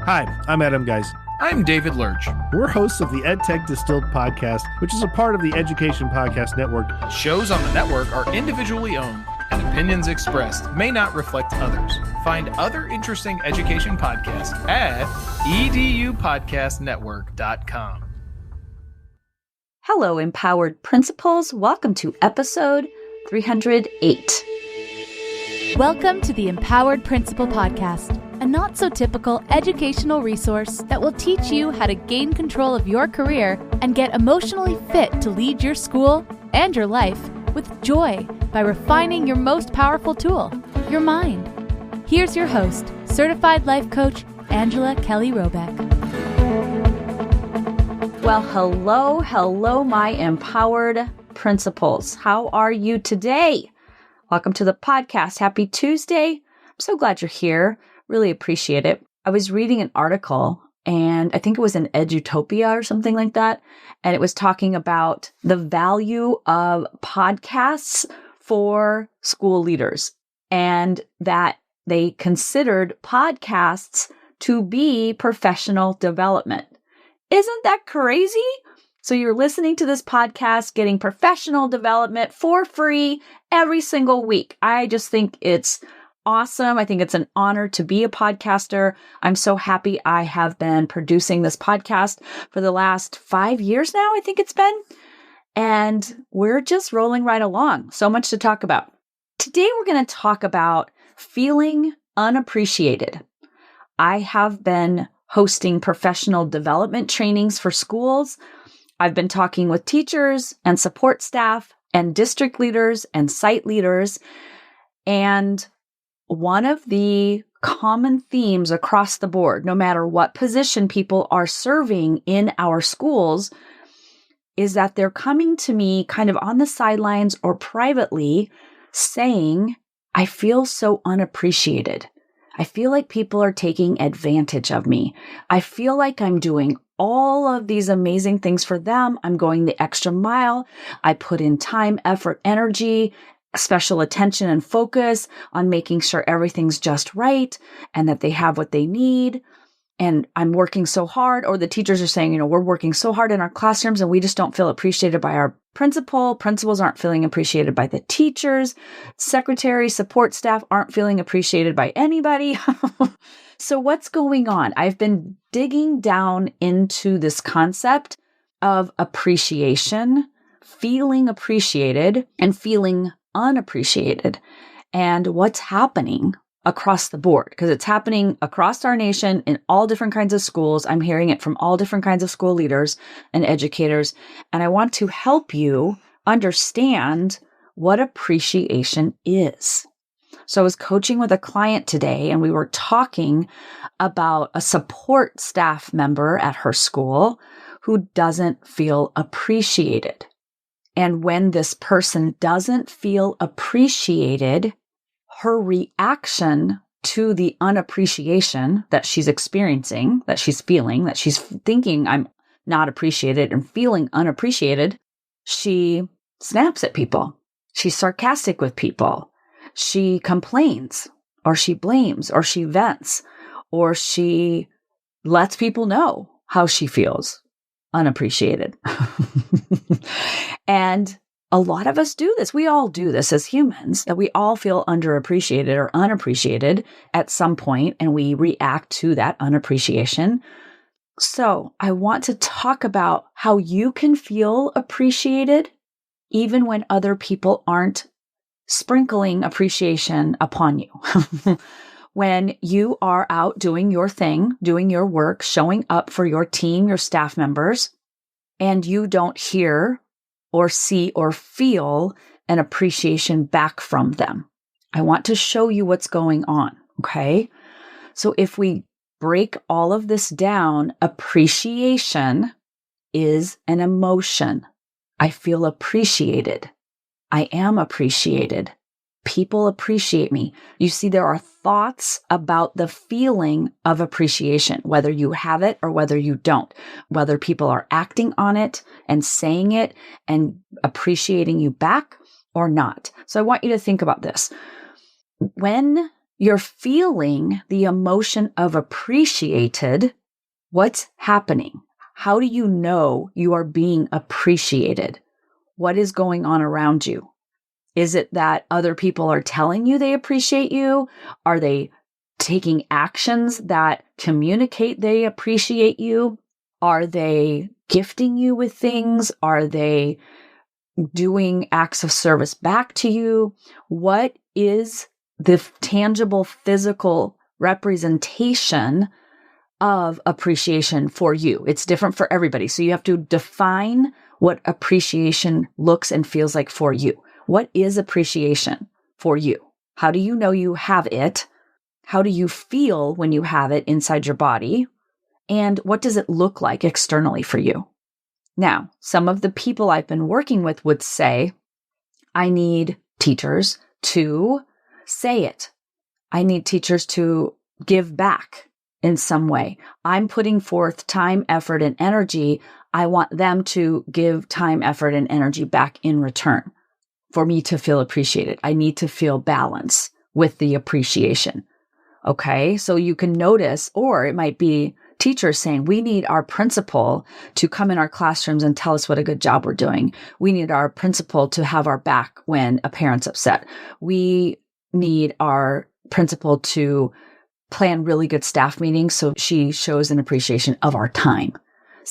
Hi, I'm Adam Geis. I'm David Lurch. We're hosts of the EdTech Distilled podcast, which is a part of the Education Podcast Network. Shows on the network are individually owned, and opinions expressed may not reflect others. Find other interesting education podcasts at edupodcastnetwork.com. Hello, empowered principals. Welcome to episode 308. Welcome to the Empowered Principal Podcast, a not-so-typical educational resource that will teach you how to gain control of your career and get emotionally fit to lead your school and your life with joy by refining your most powerful tool, your mind. Here's your host, certified life coach, Angela Kelly Robeck. Well, hello, my empowered principals. How are you today? Welcome to the podcast. Happy Tuesday. I'm so glad you're here. Really appreciate it. I was reading an article, and I think it was in Edutopia or something like that, and it was talking about the value of podcasts for school leaders, and that they considered podcasts to be professional development. Isn't that crazy? So you're listening to this podcast, getting professional development for free every single week. I just think it's awesome. I think it's an honor to be a podcaster. I'm so happy I have been producing this podcast for the last 5 years now, I think it's been. And we're just rolling right along. So much to talk about. Today, we're going to talk about feeling unappreciated. I have been hosting professional development trainings for schools. I've been talking with teachers and support staff and district leaders and site leaders. And one of the common themes across the board, no matter what position people are serving in our schools, is that they're coming to me kind of on the sidelines or privately saying, I feel so unappreciated. I feel like people are taking advantage of me. I feel like I'm doing all of these amazing things for them. I'm going the extra mile. I put in time, effort, energy, special attention and focus on making sure everything's just right and that they have what they need. And I'm working so hard, or the teachers are saying, we're working so hard in our classrooms and we just don't feel appreciated by our principal. Principals aren't feeling appreciated by the teachers. Secretaries, support staff aren't feeling appreciated by anybody. So what's going on? I've been digging down into this concept of appreciation, feeling appreciated, and feeling unappreciated, and what's happening across the board, because it's happening across our nation in all different kinds of schools. I'm hearing it from all different kinds of school leaders and educators, and I want to help you understand what appreciation is. So I was coaching with a client today, and we were talking about a support staff member at her school who doesn't feel appreciated. And when this person doesn't feel appreciated, her reaction to the unappreciation that she's experiencing, that she's feeling, that she's thinking I'm not appreciated and feeling unappreciated, she snaps at people. She's sarcastic with people. She complains, or she blames, or she vents, or she lets people know how she feels unappreciated. And a lot of us do this. We all do this as humans, that we all feel underappreciated or unappreciated at some point, and we react to that unappreciation. So I want to talk about how you can feel appreciated even when other people aren't sprinkling appreciation upon you. When you are out doing your thing, doing your work, showing up for your team, your staff members, and you don't hear or see or feel an appreciation back from them. I want to show you what's going on, okay? So if we break all of this down, appreciation is an emotion. I feel appreciated. I am appreciated. People appreciate me. You see, there are thoughts about the feeling of appreciation, whether you have it or whether you don't, whether people are acting on it and saying it and appreciating you back or not. So I want you to think about this. When you're feeling the emotion of appreciated, what's happening? How do you know you are being appreciated? What is going on around you? Is it that other people are telling you they appreciate you? Are they taking actions that communicate they appreciate you? Are they gifting you with things? Are they doing acts of service back to you? What is the tangible physical representation of appreciation for you? It's different for everybody. So you have to define what appreciation looks and feels like for you. What is appreciation for you? How do you know you have it? How do you feel when you have it inside your body? And what does it look like externally for you? Now, some of the people I've been working with would say, I need teachers to say it. I need teachers to give back in some way. I'm putting forth time, effort, and energy. I want them to give time, effort, and energy back in return for me to feel appreciated. I need to feel balance with the appreciation. Okay, so you can notice, or it might be teachers saying, we need our principal to come in our classrooms and tell us what a good job we're doing. We need our principal to have our back when a parent's upset. We need our principal to plan really good staff meetings so she shows an appreciation of our time.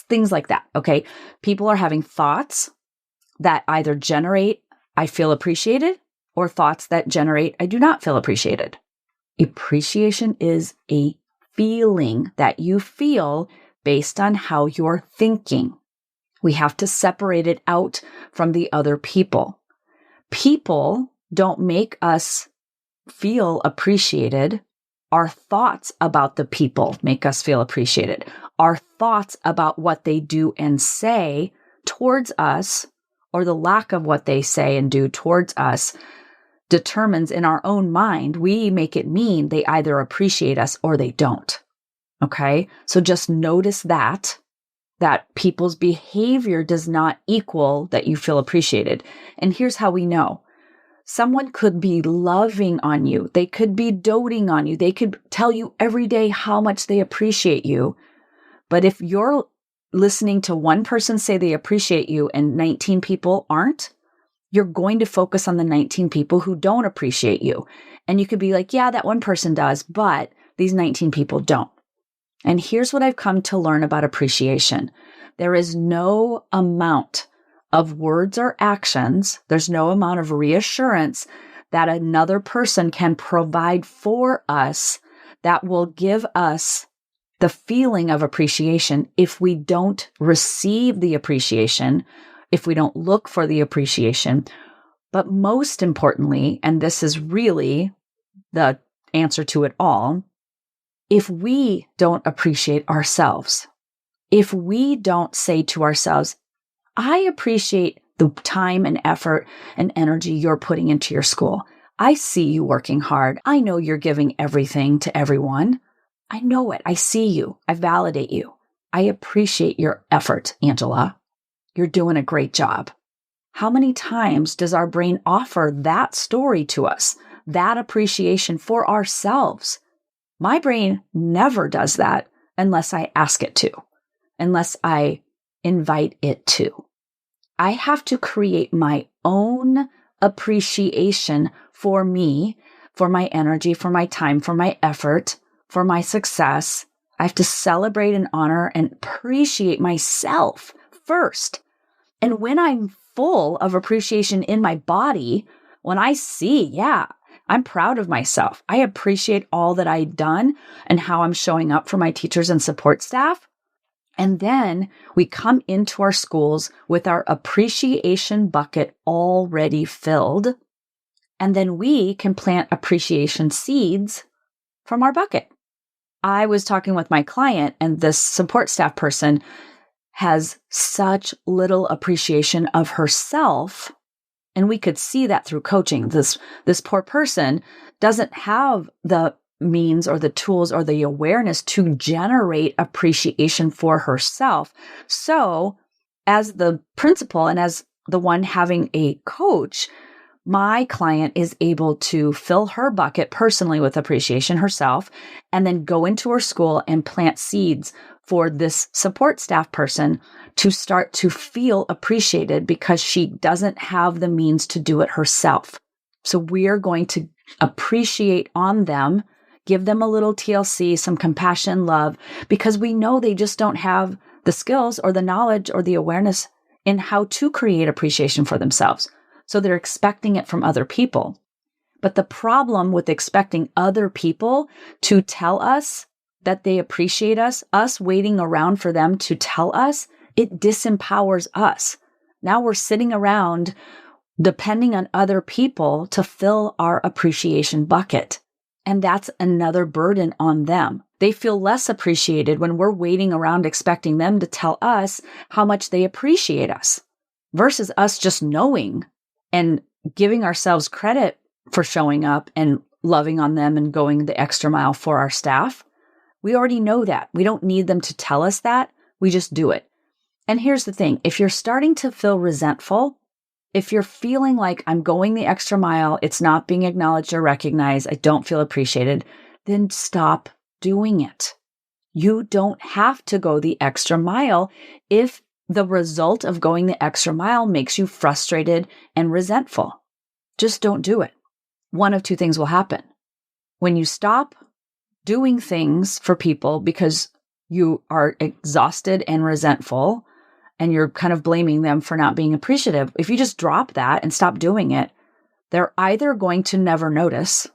Things like that, okay? People are having thoughts that either generate, I feel appreciated, or thoughts that generate, I do not feel appreciated. Appreciation is a feeling that you feel based on how you're thinking. We have to separate it out from the other people. People don't make us feel appreciated. Our thoughts about the people make us feel appreciated. Our thoughts about what they do and say towards us, or the lack of what they say and do towards us, determines in our own mind, we make it mean they either appreciate us or they don't. Okay? So just notice that people's behavior does not equal that you feel appreciated. And here's how we know. Someone could be loving on you. They could be doting on you. They could tell you every day how much they appreciate you. But if you're listening to one person say they appreciate you and 19 people aren't, you're going to focus on the 19 people who don't appreciate you. And you could be like, yeah, that one person does, but these 19 people don't. And here's what I've come to learn about appreciation. There is no amount of words or actions, there's no amount of reassurance that another person can provide for us that will give us the feeling of appreciation if we don't receive the appreciation, if we don't look for the appreciation. But most importantly, and this is really the answer to it all, if we don't appreciate ourselves, if we don't say to ourselves, I appreciate the time and effort and energy you're putting into your school. I see you working hard. I know you're giving everything to everyone. I know it. I see you. I validate you. I appreciate your effort, Angela. You're doing a great job. How many times does our brain offer that story to us, that appreciation for ourselves? My brain never does that unless I ask it to, unless I invite it to. I have to create my own appreciation for me, for my energy, for my time, for my effort, for my success. I have to celebrate and honor and appreciate myself first. And when I'm full of appreciation in my body, when I see, yeah, I'm proud of myself. I appreciate all that I've done and how I'm showing up for my teachers and support staff. And then we come into our schools with our appreciation bucket already filled. And then we can plant appreciation seeds from our bucket. I was talking with my client, and this support staff person has such little appreciation of herself. And we could see that through coaching. This poor person doesn't have the means or the tools or the awareness to generate appreciation for herself. So as the principal and as the one having a coach, my client is able to fill her bucket personally with appreciation herself, and then go into her school and plant seeds for this support staff person to start to feel appreciated because she doesn't have the means to do it herself. So we are going to appreciate on them, give them a little TLC, some compassion, love, because we know they just don't have the skills or the knowledge or the awareness in how to create appreciation for themselves. So they're expecting it from other people. But the problem with expecting other people to tell us that they appreciate us waiting around for them to tell us, it disempowers us. Now we're sitting around depending on other people to fill our appreciation bucket. And that's another burden on them. They feel less appreciated when we're waiting around expecting them to tell us how much they appreciate us versus us just knowing and giving ourselves credit for showing up and loving on them and going the extra mile for our staff. We already know that. We don't need them to tell us that. We just do it. And here's the thing. If you're starting to feel resentful, if you're feeling like I'm going the extra mile, it's not being acknowledged or recognized, I don't feel appreciated, then stop doing it. You don't have to go the extra mile if the result of going the extra mile makes you frustrated and resentful. Just don't do it. One of two things will happen. When you stop doing things for people because you are exhausted and resentful, and you're kind of blaming them for not being appreciative, if you just drop that and stop doing it, they're either going to never notice,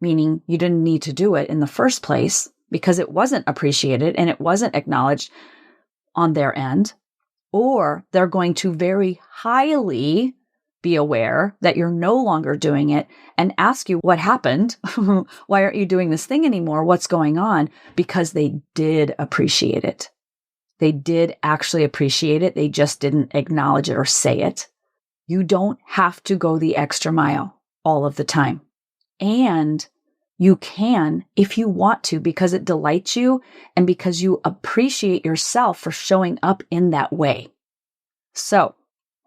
meaning you didn't need to do it in the first place because it wasn't appreciated and it wasn't acknowledged on their end, or they're going to very highly be aware that you're no longer doing it and ask you what happened. Why aren't you doing this thing anymore? What's going on? Because they did appreciate it. They did actually appreciate it. They just didn't acknowledge it or say it. You don't have to go the extra mile all of the time. And you can if you want to, because it delights you and because you appreciate yourself for showing up in that way. So,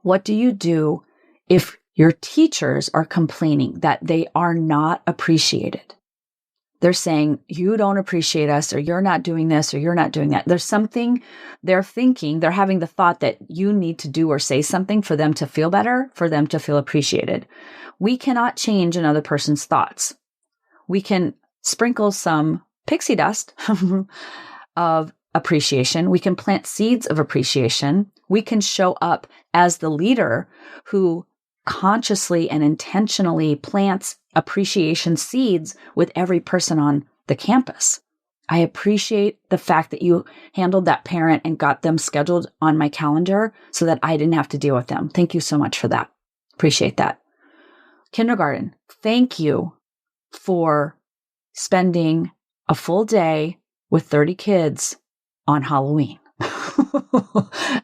what do you do if your teachers are complaining that they are not appreciated? They're saying, you don't appreciate us, or you're not doing this, or you're not doing that. There's something they're thinking, they're having the thought that you need to do or say something for them to feel better, for them to feel appreciated. We cannot change another person's thoughts. We can sprinkle some pixie dust of appreciation. We can plant seeds of appreciation. We can show up as the leader who consciously and intentionally plants appreciation seeds with every person on the campus. I appreciate the fact that you handled that parent and got them scheduled on my calendar so that I didn't have to deal with them. Thank you so much for that. Appreciate that. Kindergarten, thank you for spending a full day with 30 kids on Halloween.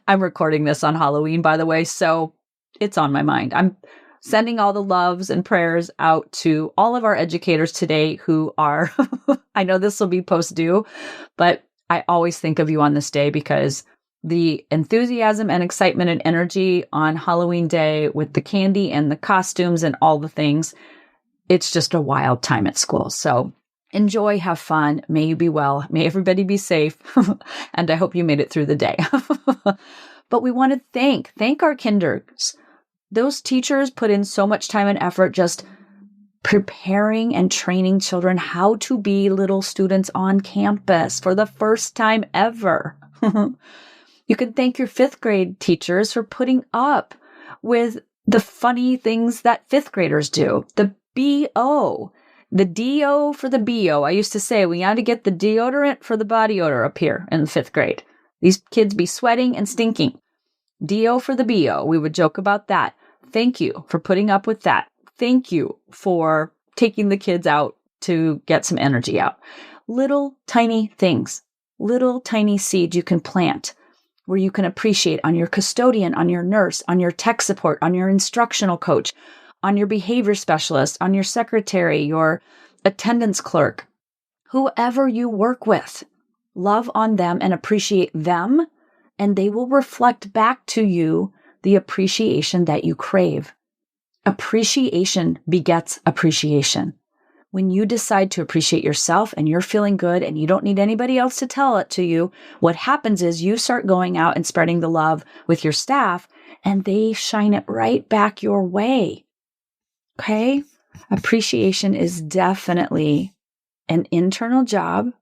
I'm recording this on Halloween, by the way, so it's on my mind. I'm sending all the loves and prayers out to all of our educators today who are, I know this will be post due, but I always think of you on this day because the enthusiasm and excitement and energy on Halloween day with the candy and the costumes and all the things, it's just a wild time at school. So enjoy, have fun. May you be well. May everybody be safe. And I hope you made it through the day. But we want to thank our kinders. Those teachers put in so much time and effort just preparing and training children how to be little students on campus for the first time ever. You can thank your fifth grade teachers for putting up with the funny things that fifth graders do. The BO, the DO for the BO. I used to say we had to get the deodorant for the body odor up here in the fifth grade. These kids be sweating and stinking. DO for the BO. We would joke about that. Thank you for putting up with that. Thank you for taking the kids out to get some energy out. Little tiny things, little tiny seeds you can plant where you can appreciate on your custodian, on your nurse, on your tech support, on your instructional coach, on your behavior specialist, on your secretary, your attendance clerk, whoever you work with. Love on them and appreciate them, and they will reflect back to you the appreciation that you crave. Appreciation begets appreciation. When you decide to appreciate yourself and you're feeling good and you don't need anybody else to tell it to you, what happens is you start going out and spreading the love with your staff and they shine it right back your way. Okay? Appreciation is definitely an internal job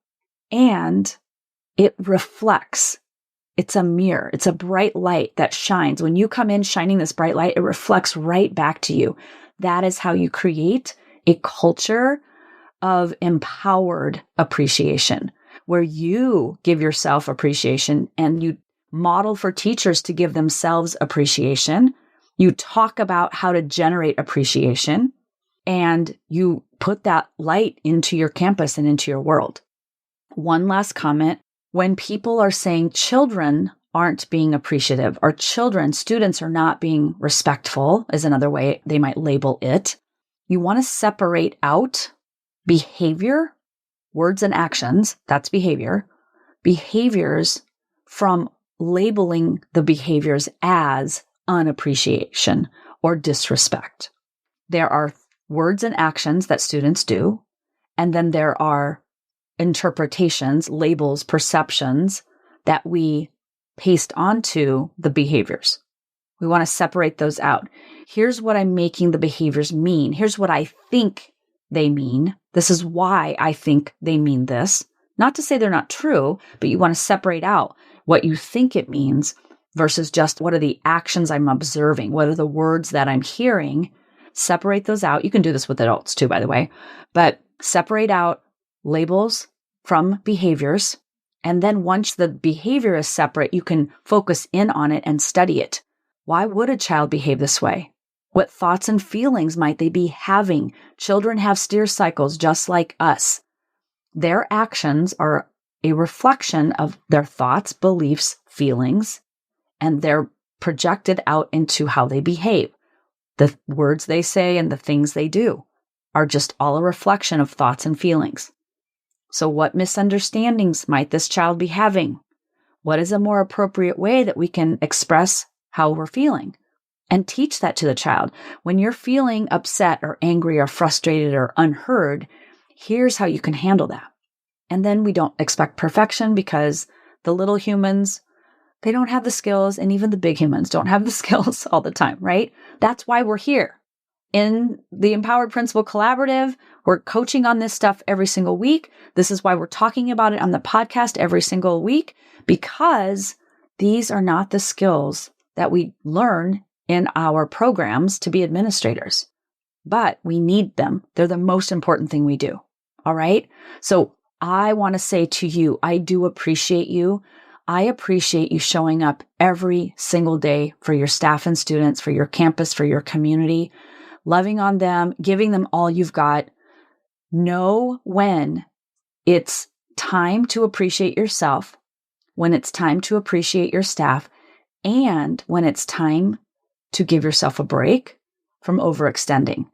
and it reflects. It's a mirror. It's a bright light that shines. When you come in shining this bright light, it reflects right back to you. That is how you create a culture of empowered appreciation, where you give yourself appreciation and you model for teachers to give themselves appreciation. You talk about how to generate appreciation and you put that light into your campus and into your world. One last comment. When people are saying children aren't being appreciative or students are not being respectful is another way they might label it. You want to separate out behavior, words and actions, that's behavior, behaviors from labeling the behaviors as unappreciation or disrespect. There are words and actions that students do, and then there are interpretations, labels, perceptions that we paste onto the behaviors. We want to separate those out. Here's what I'm making the behaviors mean. Here's what I think they mean. This is why I think they mean this. Not to say they're not true, but you want to separate out what you think it means versus just what are the actions I'm observing? What are the words that I'm hearing? Separate those out. You can do this with adults too, by the way, but separate out labels from behaviors. And then once the behavior is separate, you can focus in on it and study it. Why would a child behave this way? What thoughts and feelings might they be having? Children have steer cycles just like us. Their actions are a reflection of their thoughts, beliefs, feelings, and they're projected out into how they behave. The words they say and the things they do are just all a reflection of thoughts and feelings. So what misunderstandings might this child be having? What is a more appropriate way that we can express how we're feeling? And teach that to the child. When you're feeling upset or angry or frustrated or unheard, here's how you can handle that. And then we don't expect perfection because the little humans, they don't have the skills, and even the big humans don't have the skills all the time, right? That's why we're here. In the Empowered Principal Collaborative, we're coaching on this stuff every single week. This is why we're talking about it on the podcast every single week, because these are not the skills that we learn in our programs to be administrators, but we need them. They're the most important thing we do. All right. So I want to say to you, I do appreciate you. I appreciate you showing up every single day for your staff and students, for your campus, for your community, loving on them, giving them all you've got. Know when it's time to appreciate yourself, when it's time to appreciate your staff, and when it's time to give yourself a break from overextending.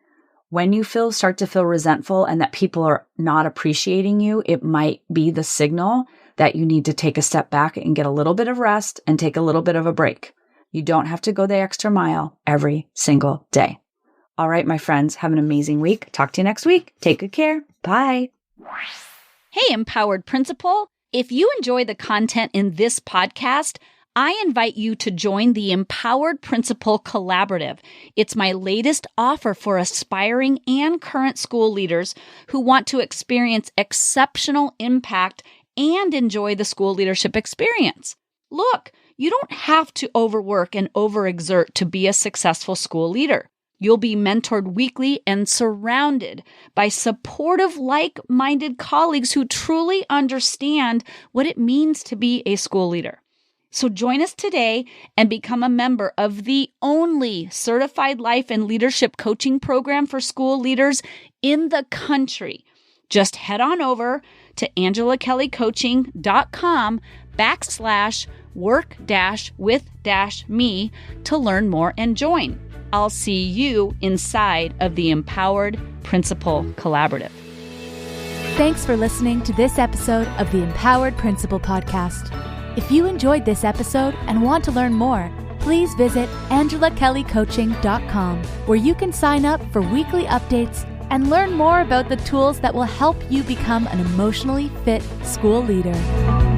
When you start to feel resentful and that people are not appreciating you, it might be the signal that you need to take a step back and get a little bit of rest and take a little bit of a break. You don't have to go the extra mile every single day. All right, my friends, have an amazing week. Talk to you next week. Take good care. Bye. Hey, Empowered Principal. If you enjoy the content in this podcast, I invite you to join the Empowered Principal Collaborative. It's my latest offer for aspiring and current school leaders who want to experience exceptional impact and enjoy the school leadership experience. Look, you don't have to overwork and overexert to be a successful school leader. You'll be mentored weekly and surrounded by supportive, like-minded colleagues who truly understand what it means to be a school leader. So join us today and become a member of the only certified life and leadership coaching program for school leaders in the country. Just head on over to angelakellycoaching.com/work-with-me to learn more and join. I'll see you inside of the Empowered Principal Collaborative. Thanks for listening to this episode of the Empowered Principal Podcast. If you enjoyed this episode and want to learn more, please visit angelakellycoaching.com, where you can sign up for weekly updates and learn more about the tools that will help you become an emotionally fit school leader.